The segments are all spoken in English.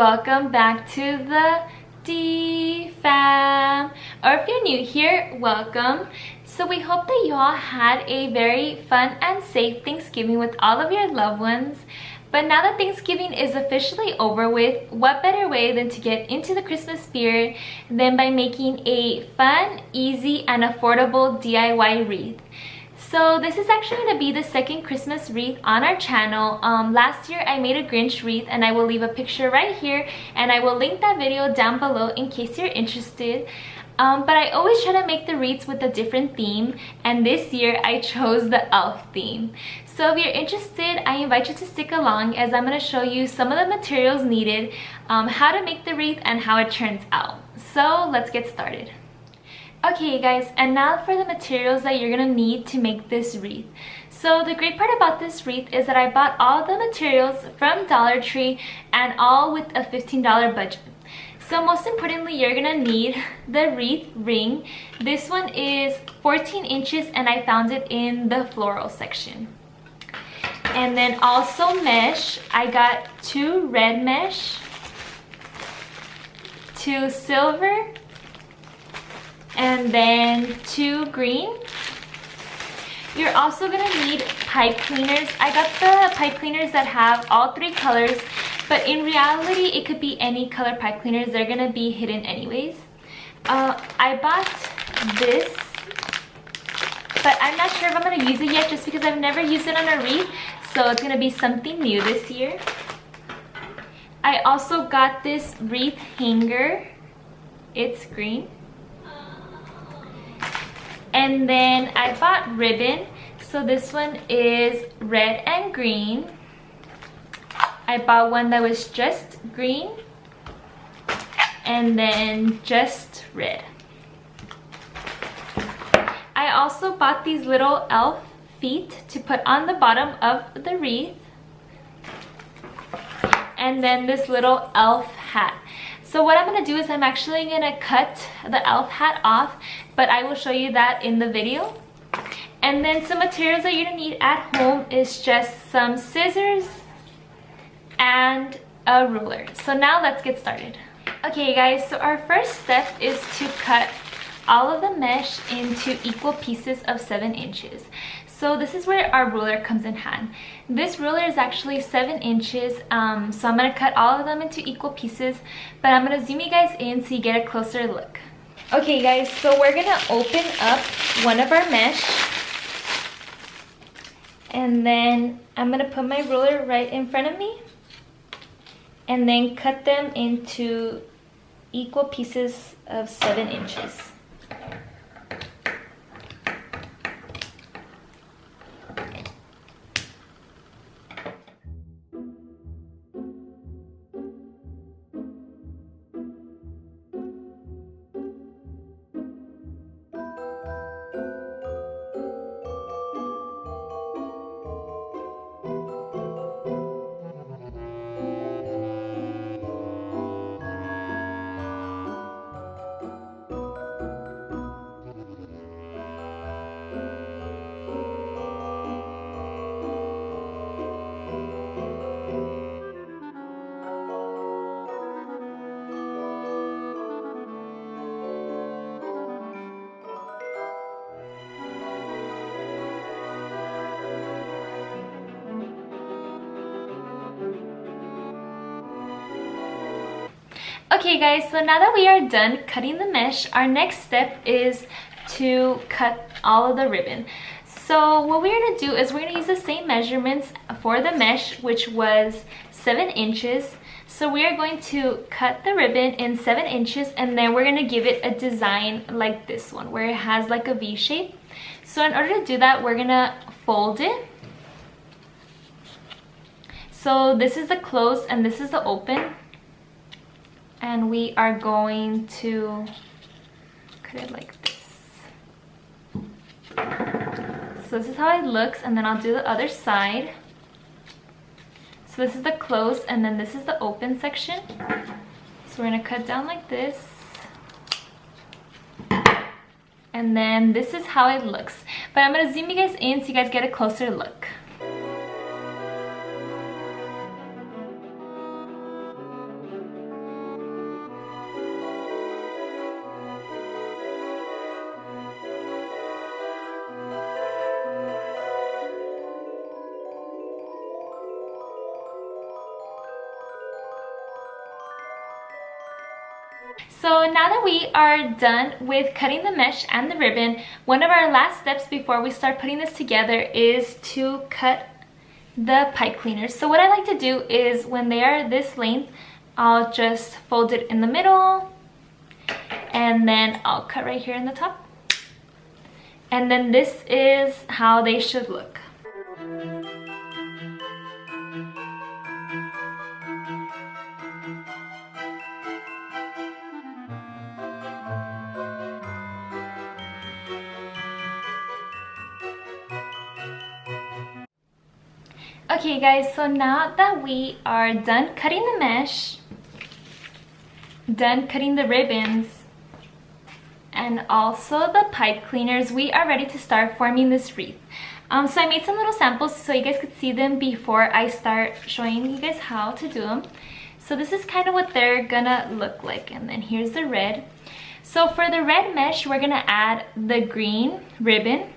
welcome back to the D fam, or if you're new here, welcome. So we hope that you all had a very fun and safe Thanksgiving with all of your loved ones. But now that Thanksgiving is officially over with, what better way than to get into the Christmas spirit than by making a fun, easy, and affordable DIY wreath. So this is actually going to be the second Christmas wreath on our channel. Last year I made a Grinch wreath, and I will leave a picture right here, and I will link that video down below in case you're interested. But I always try to make the wreaths with a different theme, and this year I chose the elf theme. So if you're interested, I invite you to stick along as I'm going to show you some of the materials needed, how to make the wreath, and how it turns out. So let's get started. Okay guys, and now for the materials that you're going to need to make this wreath. So the great part about this wreath is that I bought all the materials from Dollar Tree, and all with a $15 budget. So most importantly, you're going to need the wreath ring. This one is 14 inches and I found it in the floral section. And then also mesh. I got 2 red mesh, 2 silver, and then 2 green. You're also going to need pipe cleaners. I got the pipe cleaners that have all 3 colors, but in reality it could be any color pipe cleaners. They're going to be hidden anyways. I bought this, but I'm not sure if I'm going to use it yet just because I've never used it on a wreath, so it's going to be something new this year. I also got this wreath hanger. It's green. And then I bought ribbon. So this one is red and green. I bought one that was just green and then just red. I also bought these little elf feet to put on the bottom of the wreath, and then this little elf hat. So what I'm going to do is I'm actually going to cut the elf hat off, but I will show you that in the video. And then some materials that you're going to need at home is just some scissors and a ruler. So now let's get started. Okay guys, so our first step is to cut all of the mesh into equal pieces of 7 inches. So this is where our ruler comes in hand. This ruler is actually 7 inches, so I'm going to cut all of them into equal pieces, but I'm going to zoom you guys in so you get a closer look. Okay guys, so we're going to open up one of our mesh, and then I'm going to put my ruler right in front of me, and then cut them into equal pieces of 7 inches. Okay guys, so now that we are done cutting the mesh, our next step is to cut all of the ribbon. So what we're going to do is we're going to use the same measurements for the mesh, which was 7 inches. So we are going to cut the ribbon in 7 inches, and then we're going to give it a design like this one where it has like a V shape. So in order to do that, we're going to fold it. So this is the close and this is the open. And we are going to cut it like this. So this is how it looks, and then I'll do the other side. So this is the close, and then this is the open section. So we're gonna cut down like this. And then this is how it looks. But I'm gonna zoom you guys in so you guys get a closer look. So now that we are done with cutting the mesh and the ribbon, one of our last steps before we start putting this together is to cut the pipe cleaners. So what I like to do is when they are this length, I'll just fold it in the middle, and then I'll cut right here in the top. And then this is how they should look. Okay guys, so now that we are done cutting the mesh, done cutting the ribbons, and also the pipe cleaners, we are ready to start forming this wreath. So I made some little samples so you guys could see them before I start showing you guys how to do them. So this is kind of what they're gonna look like, and then here's the red. So for the red mesh, we're gonna add the green ribbon,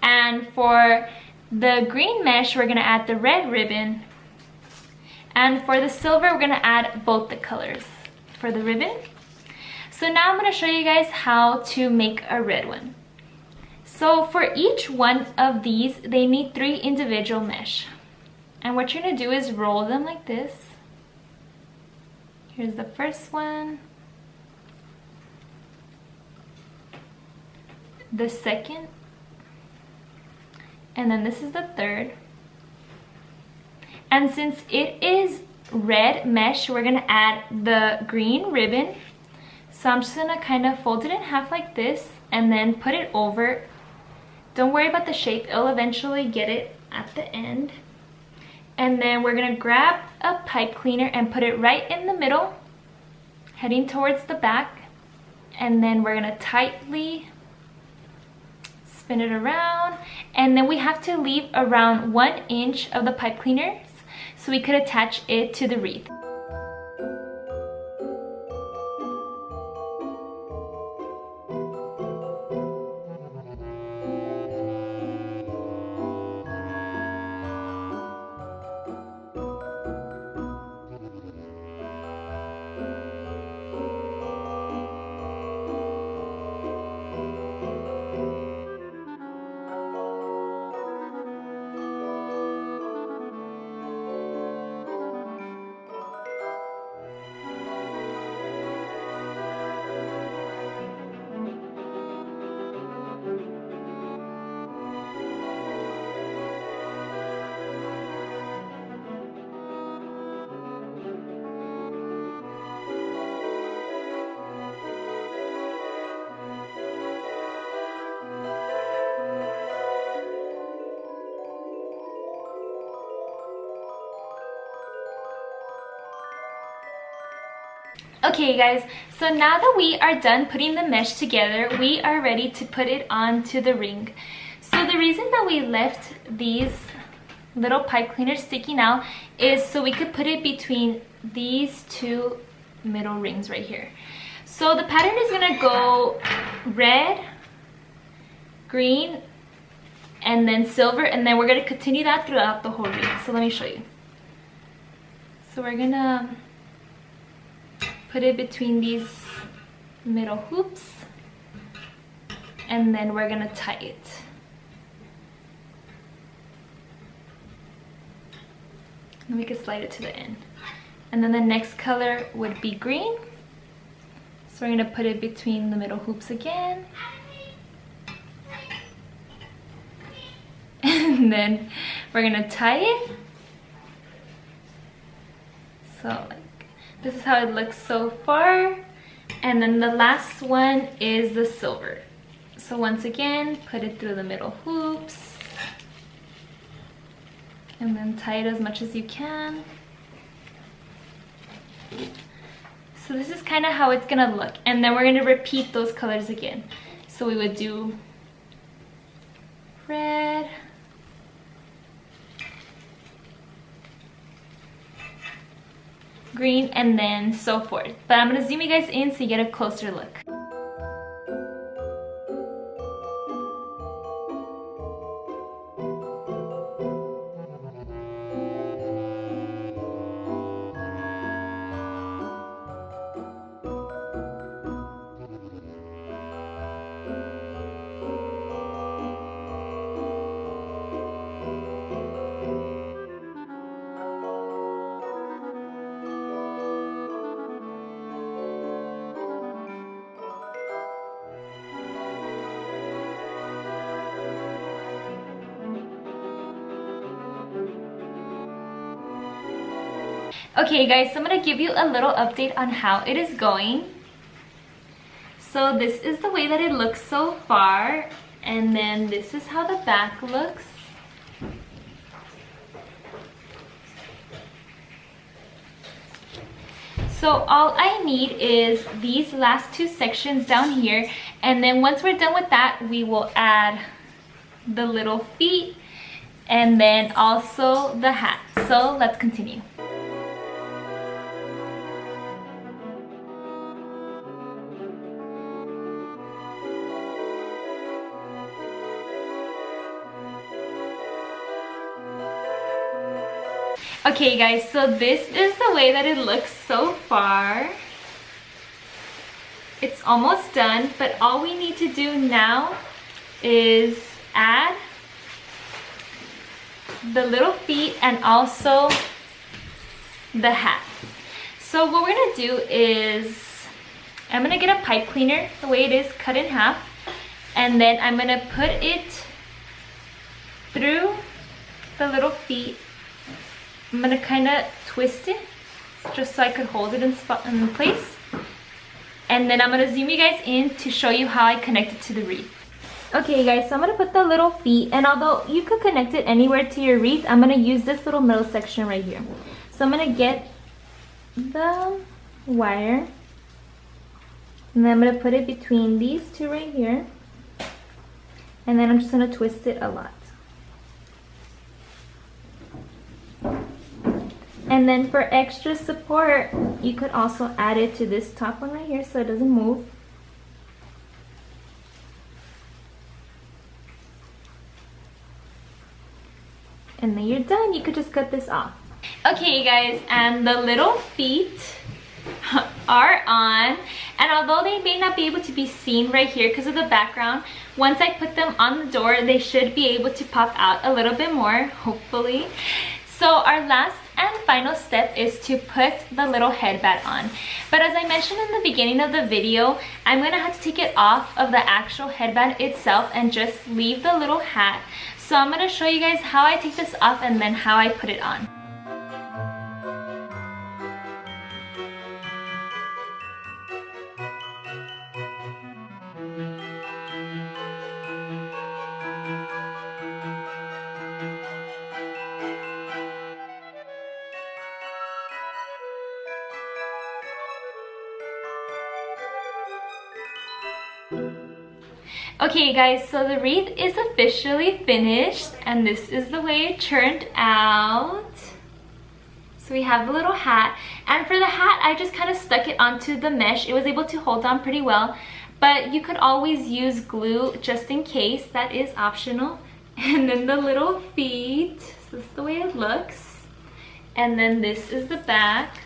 and for the green mesh, we're gonna add the red ribbon, and for the silver, we're gonna add both the colors for the ribbon. So now I'm gonna show you guys how to make a red one. So for each one of these, they need 3 individual mesh. And what you're gonna do is roll them like this. Here's the first one, the second, and then this is the third. And since it is red mesh, we're gonna add the green ribbon. So I'm just gonna kind of fold it in half like this and then put it over. Don't worry about the shape, it'll eventually get it at the end. And then we're gonna grab a pipe cleaner and put it right in the middle, heading towards the back. And then we're gonna tightly spin it around, and then we have to leave around 1 inch of the pipe cleaners so we could attach it to the wreath. Okay guys, so now that we are done putting the mesh together, we are ready to put it onto the ring. So the reason that we left these little pipe cleaners sticking out is so we could put it between these 2 middle rings right here. So the pattern is gonna go red, green, and then silver, and then we're gonna continue that throughout the whole wreath. So let me show you. So we're gonna put it between these middle hoops, and then we're gonna tie it. And we can slide it to the end. And then the next color would be green. So we're gonna put it between the middle hoops again. And then we're gonna tie it. So this is how it looks so far. And then the last one is the silver. So once again, put it through the middle hoops. And then tie it as much as you can. So this is kind of how it's gonna look. And then we're gonna repeat those colors again. So we would do red, green, and then so forth. But I'm gonna zoom you guys in so you get a closer look. Okay guys, so I'm gonna give you a little update on how it is going. So this is the way that it looks so far, and then this is how the back looks. So all I need is these last two sections down here, and then once we're done with that, we will add the little feet and then also the hat. So let's continue. Okay guys, so this is the way that it looks so far. It's almost done, but all we need to do now is add the little feet and also the hat. So what we're gonna do is, I'm gonna get a pipe cleaner, the way it is, cut in half, and then I'm gonna put it through the little feet. I'm gonna kind of twist it just so I could hold it in place. And then I'm gonna zoom you guys in to show you how I connect it to the wreath. Okay guys, so I'm gonna put the little feet, and although you could connect it anywhere to your wreath, I'm gonna use this little middle section right here. So I'm gonna get the wire, and then I'm gonna put it between these two right here, and then I'm just gonna twist it a lot. And then for extra support, you could also add it to this top one right here so it doesn't move. And then you're done. You could just cut this off. Okay guys, and the little feet are on, and although they may not be able to be seen right here because of the background, once I put them on the door, they should be able to pop out a little bit more, hopefully. So our last and final step is to put the little headband on. But as I mentioned in the beginning of the video, I'm gonna have to take it off of the actual headband itself and just leave the little hat. So I'm gonna show you guys how I take this off and then how I put it on. Okay guys, so the wreath is officially finished, and this is the way it turned out. So we have the little hat, and for the hat I just kind of stuck it onto the mesh. It was able to hold on pretty well, but you could always use glue just in case. That is optional. And then the little feet, so this is the way it looks, and then this is the back.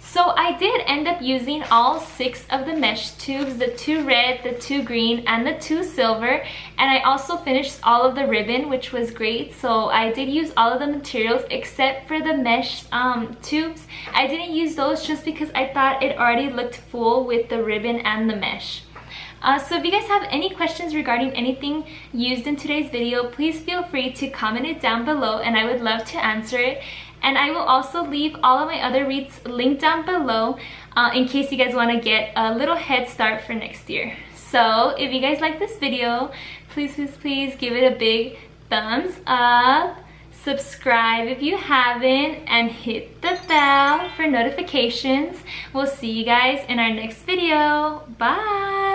So I did end up using all 6 of the mesh tubes, the 2 red, the 2 green, and the 2 silver. And I also finished all of the ribbon, which was great. So I did use all of the materials except for the mesh tubes. I didn't use those just because I thought it already looked full with the ribbon and the mesh. So if you guys have any questions regarding anything used in today's video, please feel free to comment it down below and I would love to answer it. And I will also leave all of my other wreaths linked down below in case you guys want to get a little head start for next year. So if you guys like this video, please give it a big thumbs up, subscribe if you haven't, and hit the bell for notifications. We'll see you guys in our next video. Bye!